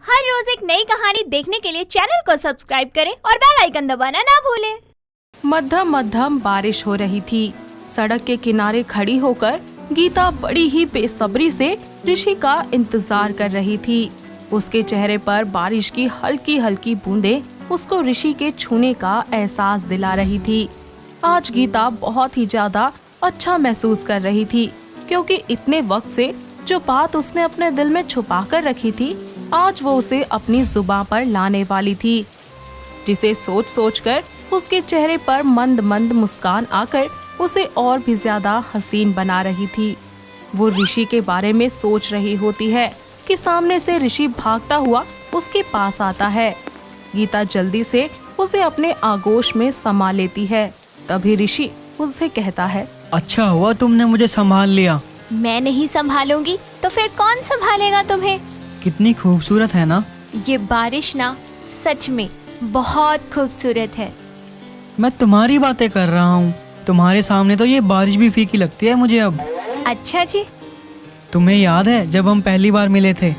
हर रोज एक नई कहानी देखने के लिए चैनल को सब्सक्राइब करें और बेल आइकन दबाना ना भूलें। मध्यम मध्यम बारिश हो रही थी। सड़क के किनारे खड़ी होकर गीता बड़ी ही बेसब्री से ऋषि का इंतजार कर रही थी। उसके चेहरे पर बारिश की हल्की हल्की बूंदें उसको ऋषि के छूने का एहसास दिला रही थी। आज गीता बहुत ही ज्यादा अच्छा महसूस कर रही थी, क्योंकि इतने वक्त से जो बात उसने अपने दिल में छुपा कर रखी थी, आज वो उसे अपनी जुबान पर लाने वाली थी, जिसे सोच सोच कर उसके चेहरे पर मंद मंद मुस्कान आकर उसे और भी ज्यादा हसीन बना रही थी। वो ऋषि के बारे में सोच रही होती है कि सामने से ऋषि भागता हुआ उसके पास आता है। गीता जल्दी से उसे अपने आगोश में समा लेती है। तभी ऋषि उससे कहता है, अच्छा हुआ तुमने मुझे संभाल लिया। मैं नहीं संभालूंगी तो फिर कौन संभालेगा तुम्हें? कितनी खूबसूरत है ना। ये बारिश ना सच में बहुत खूबसूरत है। मैं तुम्हारी बातें कर रहा हूँ। तुम्हारे सामने तो ये बारिश भी फीकी लगती है मुझे अब। अच्छा जी। तुम्हें याद है जब हम पहली बार मिले थे?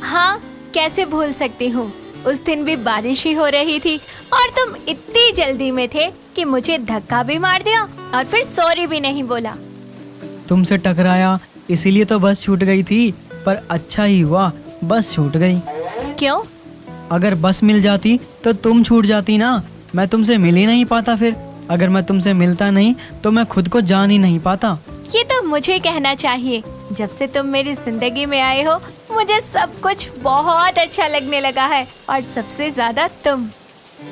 हाँ, कैसे भूल सकती हूँ। उस दिन भी बारिश ही हो रही थी और तुम इतनी जल्दी में थे कि मुझे धक्का भी मार दिया और फिर सॉरी भी नहीं बोला। तुमसे टकराया इसीलिए तो बस छूट गई थी, पर अच्छा ही हुआ बस छूट गई। क्यों? अगर बस मिल जाती तो तुम छूट जाती ना। मैं तुमसे मिल ही नहीं पाता। फिर अगर मैं तुमसे मिलता नहीं तो मैं खुद को जान ही नहीं पाता। ये तो मुझे कहना चाहिए। जब से तुम मेरी जिंदगी में आए हो मुझे सब कुछ बहुत अच्छा लगने लगा है, और सबसे ज्यादा तुम।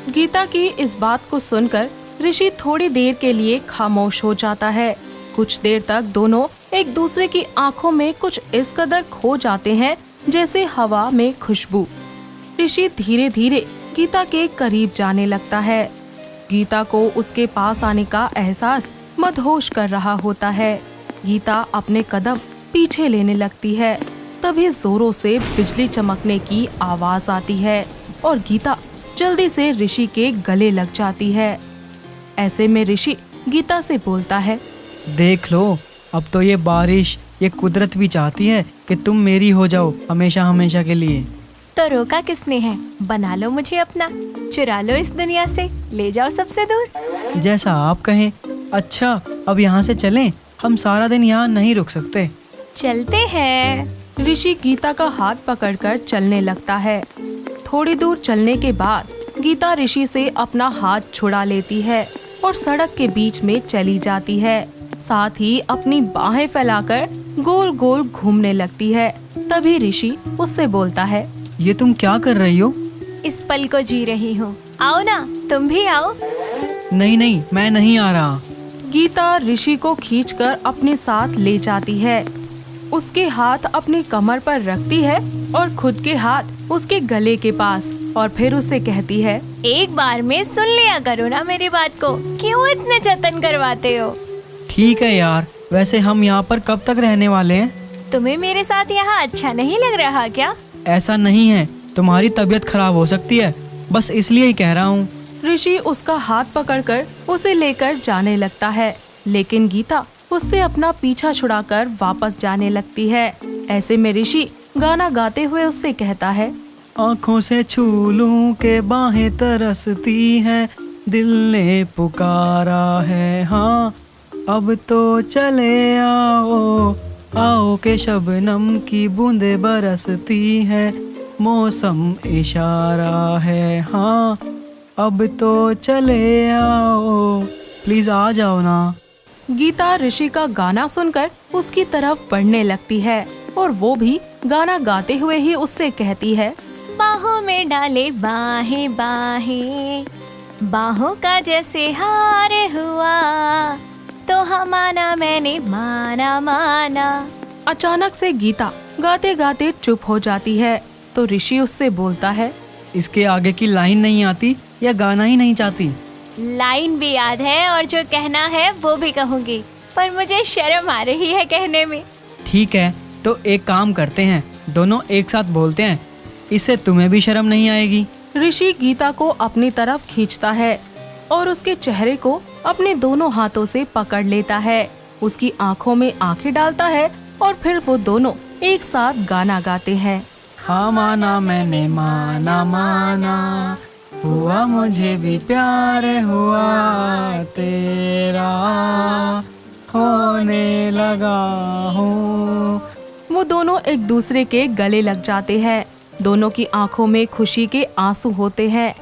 गीता की इस बात को सुनकर ऋषि थोड़ी देर के लिए खामोश हो जाता है। कुछ देर तक दोनों एक दूसरे की आंखों में कुछ इस कदर खो जाते हैं जैसे हवा में खुशबू। ऋषि धीरे धीरे गीता के करीब जाने लगता है। गीता को उसके पास आने का एहसास मदहोश कर रहा होता है। गीता अपने कदम पीछे लेने लगती है। तभी जोरों से बिजली चमकने की आवाज आती है और गीता जल्दी से ऋषि के गले लग जाती है। ऐसे में ऋषि गीता से बोलता है, देख लो, अब तो ये बारिश, ये कुदरत भी चाहती है कि तुम मेरी हो जाओ हमेशा हमेशा के लिए। तो रोका किसने है? बना लो मुझे अपना, चुरा लो इस दुनिया से, ले जाओ सबसे दूर। जैसा आप कहें। अच्छा, अब यहाँ से चलें? हम सारा दिन यहाँ नहीं रुक सकते। चलते हैं। ऋषि गीता का हाथ पकड़कर चलने लगता है। थोड़ी दूर चलने के बाद गीता ऋषि से अपना हाथ छुड़ा लेती है और सड़क के बीच में चली जाती है। साथ ही अपनी बाहें फैलाकर गोल गोल घूमने लगती है। तभी ऋषि उससे बोलता है, ये तुम क्या कर रही हो? इस पल को जी रही हूँ। आओ ना, तुम भी आओ। नहीं नहीं, मैं नहीं आ रहा। गीता ऋषि को खींचकर अपने साथ ले जाती है। उसके हाथ अपनी कमर पर रखती है और खुद के हाथ उसके गले के पास, और फिर उससे कहती है, एक बार में सुन लिया करो ना मेरी बात को, क्यों इतने जतन करवाते हो? ठीक है यार, वैसे हम यहाँ पर कब तक रहने वाले हैं? तुम्हें मेरे साथ यहाँ अच्छा नहीं लग रहा क्या? ऐसा नहीं है, तुम्हारी तबीयत खराब हो सकती है, बस इसलिए ही कह रहा हूँ। ऋषि उसका हाथ पकड़कर उसे लेकर जाने लगता है, लेकिन गीता उससे अपना पीछा छुड़ाकर वापस जाने लगती है। ऐसे में ऋषि गाना गाते हुए उससे कहता है, आँखों से छू लूं के बाहें तरसती हैं, दिल ने पुकारा है हाँ, अब तो चले आओ, आओ के शबनम की बूंदे बरसती हैं, मौसम इशारा है हाँ, अब तो चले आओ, प्लीज आ जाओ ना। गीता ऋषि का गाना सुनकर उसकी तरफ बढ़ने लगती है और वो भी गाना गाते हुए ही उससे कहती है, बाहों में डाले बाहें बाहें, बाहों का जैसे हार हुआ, तो हम माना मैंने माना माना। अचानक से गीता गाते गाते चुप हो जाती है। तो ऋषि उससे बोलता है, इसके आगे की लाइन नहीं आती या गाना ही नहीं चाहती? लाइन भी याद है और जो कहना है वो भी कहूँगी, पर मुझे शर्म आ रही है कहने में। ठीक है, तो एक काम करते हैं, दोनों एक साथ बोलते हैं, इससे तुम्हें भी शर्म नहीं आएगी। ऋषि गीता को अपनी तरफ खींचता है और उसके चेहरे को अपने दोनों हाथों से पकड़ लेता है। उसकी आंखों में आंखें डालता है और फिर वो दोनों एक साथ गाना गाते हैं। हाँ माना मैंने, माना माना, हुआ मुझे भी प्यार, हुआ तेरा होने लगा हूँ। वो दोनों एक दूसरे के गले लग जाते हैं। दोनों की आंखों में खुशी के आंसू होते हैं।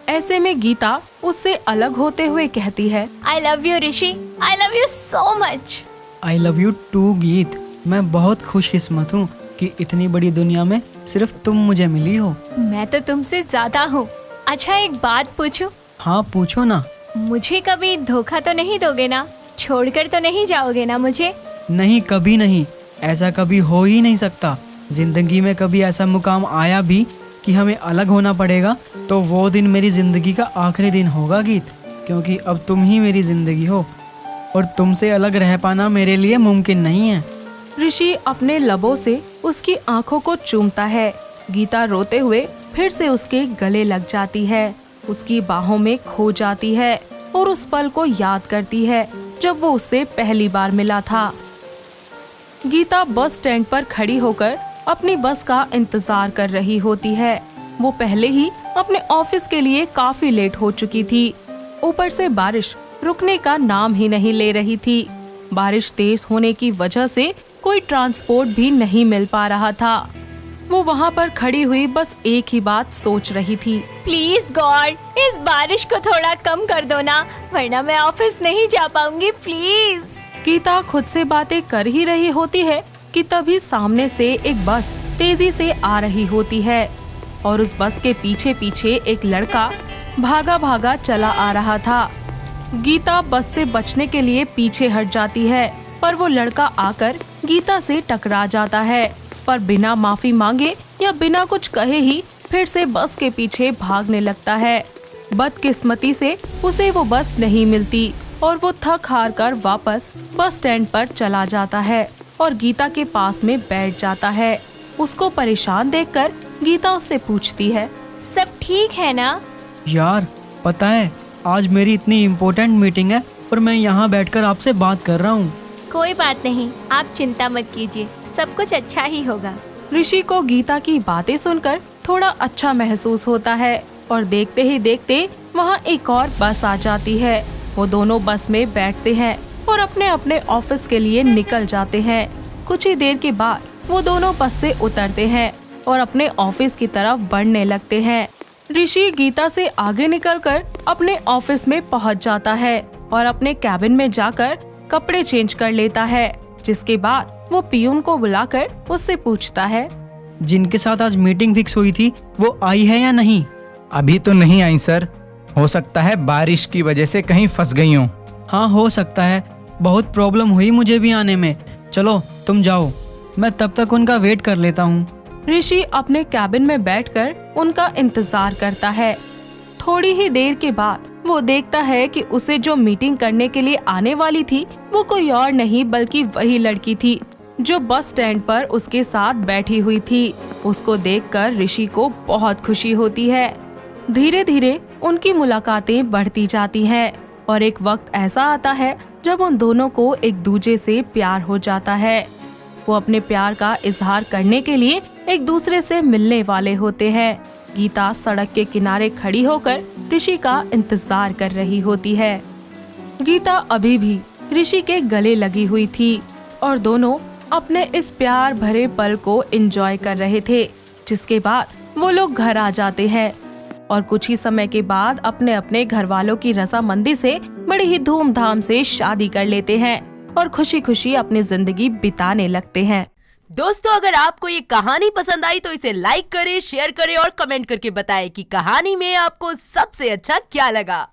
ऐसे में गीता उससे अलग होते हुए कहती है, I love you Rishi, I love you so much. I love you too Geet. मैं बहुत खुशकिस्मत हूँ कि इतनी बड़ी दुनिया में सिर्फ तुम मुझे मिली हो। मैं तो तुमसे ज्यादा हूँ। अच्छा एक बात पूछूं? हाँ पूछो ना। मुझे कभी धोखा तो नहीं दोगे ना? छोड़कर तो नहीं जाओगे ना मुझे? नहीं, कभी नहीं। ऐसा कभी हो ही नहीं सकता। जिंदगी में कभी ऐसा मुकाम आया भी कि हमें अलग होना पड़ेगा तो वो दिन मेरी जिंदगी का आखिरी दिन होगा गीत, क्योंकि अब तुम ही मेरी जिंदगी हो और तुमसे अलग रह पाना मेरे लिए मुमकिन नहीं है। ऋषि अपने लबों से उसकी आंखों को चूमता है। गीता रोते हुए फिर से उसके गले लग जाती है, उसकी बाहों में खो जाती है और उस पल को याद करती है जब वो उससे पहली बार मिला था। गीता बस स्टैंड पर खड़ी होकर अपनी बस का इंतजार कर रही होती है। वो पहले ही अपने ऑफिस के लिए काफी लेट हो चुकी थी। ऊपर से बारिश रुकने का नाम ही नहीं ले रही थी। बारिश तेज होने की वजह से कोई ट्रांसपोर्ट भी नहीं मिल पा रहा था। वो वहाँ पर खड़ी हुई बस एक ही बात सोच रही थी, प्लीज गॉड, इस बारिश को थोड़ा कम कर दो ना, वरना मैं ऑफिस नहीं जा पाऊंगी, प्लीज। गीता खुद से बातें कर ही रही होती है कि तभी सामने से एक बस तेजी से आ रही होती है और उस बस के पीछे पीछे एक लड़का भागा भागा चला आ रहा था। गीता बस से बचने के लिए पीछे हट जाती है, पर वो लड़का आकर गीता से टकरा जाता है, पर बिना माफी मांगे या बिना कुछ कहे ही फिर से बस के पीछे भागने लगता है। बदकिस्मती से उसे वो बस नहीं मिलती और वो थक हार कर वापस बस स्टैंड पर चला जाता है और गीता के पास में बैठ जाता है। उसको परेशान देखकर गीता उससे पूछती है, सब ठीक है ना? यार पता है आज मेरी इतनी इम्पोर्टेंट मीटिंग है और मैं यहाँ बैठकर आपसे बात कर रहा हूँ। कोई बात नहीं, आप चिंता मत कीजिए, सब कुछ अच्छा ही होगा। ऋषि को गीता की बातें सुनकर थोड़ा अच्छा महसूस होता है और देखते ही देखते वहाँ एक और बस आ जाती है। वो दोनों बस में बैठते हैं और अपने अपने ऑफिस के लिए निकल जाते हैं। कुछ ही देर के बाद वो दोनों बस से उतरते हैं और अपने ऑफिस की तरफ बढ़ने लगते हैं। ऋषि गीता से आगे निकलकर अपने ऑफिस में पहुंच जाता है और अपने कैबिन में जाकर कपड़े चेंज कर लेता है, जिसके बाद वो पियून को बुलाकर उससे पूछता है, जिनके साथ आज मीटिंग फिक्स हुई थी वो आई है या नहीं? अभी तो नहीं आई सर, हो सकता है बारिश की वजह से कहीं फंस गई हूँ। हाँ हो सकता है, बहुत प्रॉब्लम हुई मुझे भी आने में। चलो तुम जाओ, मैं तब तक उनका वेट कर लेता हूँ। ऋषि अपने कैबिन में बैठकर उनका इंतजार करता है। थोड़ी ही देर के बाद वो देखता है कि उसे जो मीटिंग करने के लिए आने वाली थी वो कोई और नहीं बल्कि वही लड़की थी जो बस स्टैंड पर उसके साथ बैठी हुई थी। उसको देखकर ऋषि को बहुत खुशी होती है। धीरे धीरे उनकी मुलाकातें बढ़ती जाती हैं और एक वक्त ऐसा आता है जब उन दोनों को एक दूसरे से प्यार हो जाता है। वो अपने प्यार का इजहार करने के लिए एक दूसरे से मिलने वाले होते हैं। गीता सड़क के किनारे खड़ी होकर ऋषि का इंतजार कर रही होती है। गीता अभी भी ऋषि के गले लगी हुई थी और दोनों अपने इस प्यार भरे पल को एंजॉय कर रहे थे, जिसके बाद वो लोग घर आ जाते हैं और कुछ ही समय के बाद अपने अपने घर वालों की रजामंदी से बड़ी ही धूमधाम से शादी कर लेते हैं और खुशी खुशी अपनी जिंदगी बिताने लगते हैं। दोस्तों, अगर आपको ये कहानी पसंद आई तो इसे लाइक करें, शेयर करें और कमेंट करके बताएं कि कहानी में आपको सबसे अच्छा क्या लगा।